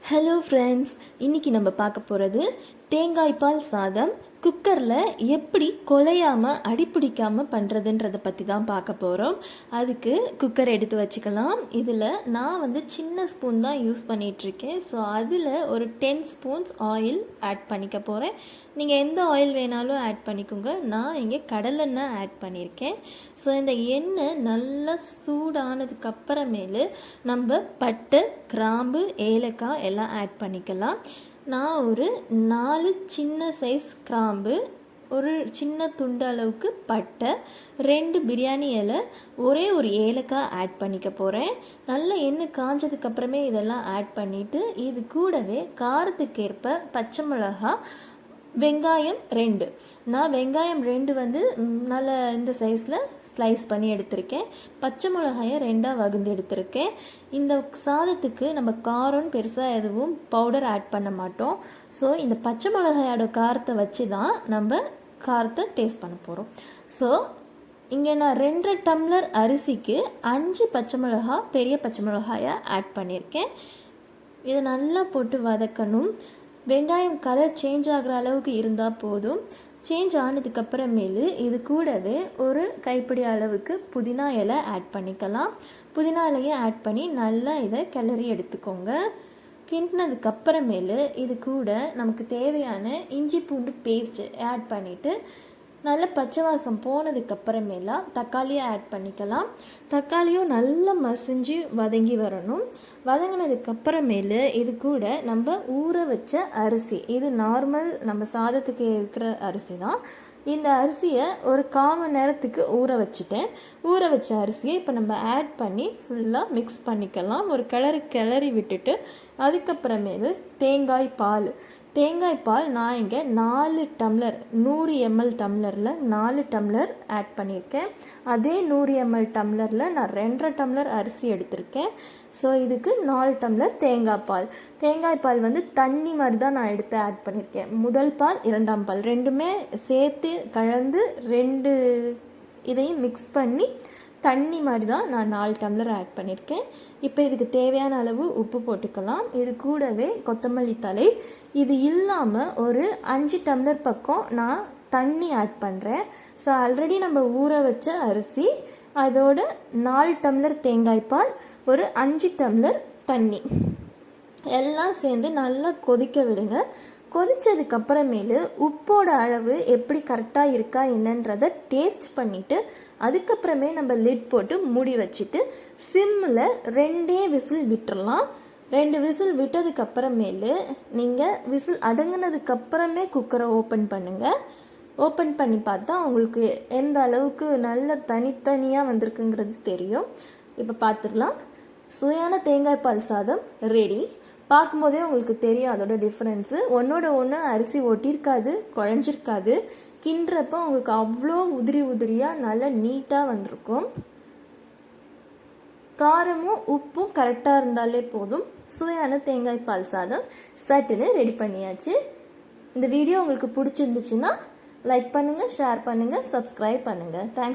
Hello friends, இன்றைக்கி நம்ம பார்க்க போகிறது தேங்காய் பால் சாதம். குக்கரில் எப்படி குலையாமல் அடிப்பிடிக்காமல் பண்ணுறதுன்றதை பற்றி தான் பார்க்க போகிறோம். அதுக்கு குக்கர் எடுத்து வச்சுக்கலாம். இதில் நான் சின்ன ஸ்பூன் தான் யூஸ் பண்ணிகிட்ருக்கேன். ஸோ அதில் ஒரு 10 ஸ்பூன்ஸ் ஆயில் ஆட் பண்ணிக்க போகிறேன். நீங்கள் எந்த ஆயில் வேணாலும் ஆட் பண்ணிக்கோங்க. நான் இங்கே கடலெண்ணெய் ஆட் பண்ணியிருக்கேன். ஸோ இந்த எண்ணெய் நல்லா சூடானதுக்கப்புறமேலு நம்ம பட்டை, கிராம்பு, ஏலக்காய் எல்லாம் ஆட் பண்ணிக்கலாம். நான் ஒரு 4 சின்ன சைஸ் கிராம்பு, ஒரு சின்ன துண்டு அளவுக்கு பட்டை, 2 பிரியாணி இலை, ஒரே ஒரு ஏலக்காய் ஆட் பண்ணிக்க போகிறேன். நல்லா எண்ணெய் காஞ்சதுக்கப்புறமே இதெல்லாம் ஆட் பண்ணிவிட்டு இது கூடவே காரத்துக்கேற்ப பச்சை மிளகாய், வெங்காயம் 2. நான் வெங்காயம் 2 நல்ல இந்த சைஸில் ஸ்லைஸ் பண்ணி எடுத்திருக்கேன். பச்சை மிளகாயை 2ஆக வகுந்து எடுத்திருக்கேன். இந்த சாதத்துக்கு நம்ம காரம் பெருசாக எதுவும் பவுடர் ஆட் பண்ண மாட்டோம். ஸோ இந்த பச்சை மிளகாயோட காரத்தை வச்சு தான் நம்ம காரத்தை டேஸ்ட் பண்ண போகிறோம். ஸோ இங்கே நான் 2 டம்ளர் அரிசிக்கு 5 பச்சை மிளகாய், பெரிய பச்சை மிளகாயை ஆட் பண்ணியிருக்கேன். இதை நல்லா போட்டு வதக்கணும். வெங்காயம் கலர் சேஞ்ச் ஆகிற அளவுக்கு இருந்தால் போதும். சேஞ்ச் ஆனதுக்கப்புறமேலு இது கூடவே ஒரு கைப்பிடி அளவுக்கு புதினா இலை ஆட் பண்ணிக்கலாம். புதினா இலையை ஆட் பண்ணி நல்லா இதை கிளறி எடுத்துக்கோங்க. கிண்டினதுக்கப்புறமேலு இது கூட நமக்கு தேவையான இஞ்சி பூண்டு பேஸ்ட்டு ஆட் பண்ணிவிட்டு நல்ல பச்சை வாசம் போனதுக்கப்புறமேலா தக்காளியை ஆட் பண்ணிக்கலாம். தக்காளியும் நல்லா மசிஞ்சு வதங்கி வரணும். வதங்கினதுக்கப்புறமேலு இது கூட நம்ம ஊற வச்ச அரிசி, இது நார்மல் நம்ம சாதத்துக்கு இருக்கிற அரிசி தான். இந்த அரிசியை ஒரு 1/4 மணி நேரத்துக்கு ஊற வச்சுட்டேன். ஊற வச்ச அரிசியை இப்போ நம்ம ஆட் பண்ணி ஃபுல்லாக மிக்ஸ் பண்ணிக்கலாம். ஒரு கிளறி விட்டுட்டு அதுக்கப்புறமேலு தேங்காய் பால் நான் இங்கே 4 டம்ளர் 100 ml டம்ளரில் 4 டம்ளர் ஆட் பண்ணியிருக்கேன். அதே 100 ml டம்ளரில் நான் 2.5 டம்ளர் அரிசி எடுத்திருக்கேன். ஸோ இதுக்கு 4 டம்ளர் தேங்காய் பால் தண்ணி மாதிரி தான் நான் எடுத்து ஆட் பண்ணியிருக்கேன். முதல் பால், 2ஆம் பால் ரெண்டுமே சேர்த்து கலந்து 2 இதையும் மிக்ஸ் பண்ணி தண்ணி மாதிரி தான் நான் 4 டம்ளர் ஆட் பண்ணியிருக்கேன். இப்போ இதுக்கு தேவையான அளவு உப்பு போட்டுக்கலாம். இது கூடவே கொத்தமல்லி தழை. இது இல்லாமல் ஒரு 5 டம்ளர் பக்கம் நான் தண்ணி ஆட் பண்ணுறேன். ஸோ ஆல்ரெடி நம்ம ஊற வச்ச அரிசி, அதோட 4 டம்ளர் தேங்காய் பால், ஒரு 5 டம்ளர் தண்ணி எல்லாம் சேர்ந்து நல்லா கொதிக்க விடுங்க. கொதித்ததுக்கப்புறமேலு உப்போட அளவு எப்படி கரெக்டாக இருக்கா என்னன்றதை டேஸ்ட் பண்ணிவிட்டு அதுக்கப்புறமே நம்ம லிட் போட்டு மூடி வச்சுட்டு சிம்மில் 2 விசில் விட்டுடலாம். 2 விசில் விட்டதுக்கப்புறமேலு நீங்கள் விசில் அடங்கினதுக்கப்புறமே குக்கரை ஓப்பன் பண்ணுங்கள். ஓப்பன் பண்ணி பார்த்தா உங்களுக்கு எந்த அளவுக்கு நல்ல தனித்தனியாக வந்திருக்குங்கிறது தெரியும். இப்போ பார்த்துடலாம். சுவையான தேங்காய் பால் சாதம் ரெடி. பார்க்கும்போதே உங்களுக்கு தெரியும் அதோட டிஃப்ரென்ஸு. ஒன்றோட ஒன்று அரிசி ஒட்டியிருக்காது, குழஞ்சிருக்காது. கிண்டுறப்போ உங்களுக்கு அவ்வளோ உதிரியாக நல்லா நீட்டாக வந்திருக்கும். காரமும் உப்பும் கரெக்டாக இருந்தாலே போதும். சுவையான தேங்காய் பால் சாதம் சட்டுன்னு ரெடி பண்ணியாச்சு. இந்த வீடியோ உங்களுக்கு பிடிச்சிருந்துச்சுன்னா லைக் பண்ணுங்கள், ஷேர் பண்ணுங்கள், சப்ஸ்கிரைப் பண்ணுங்கள். தேங்க்ஸ்.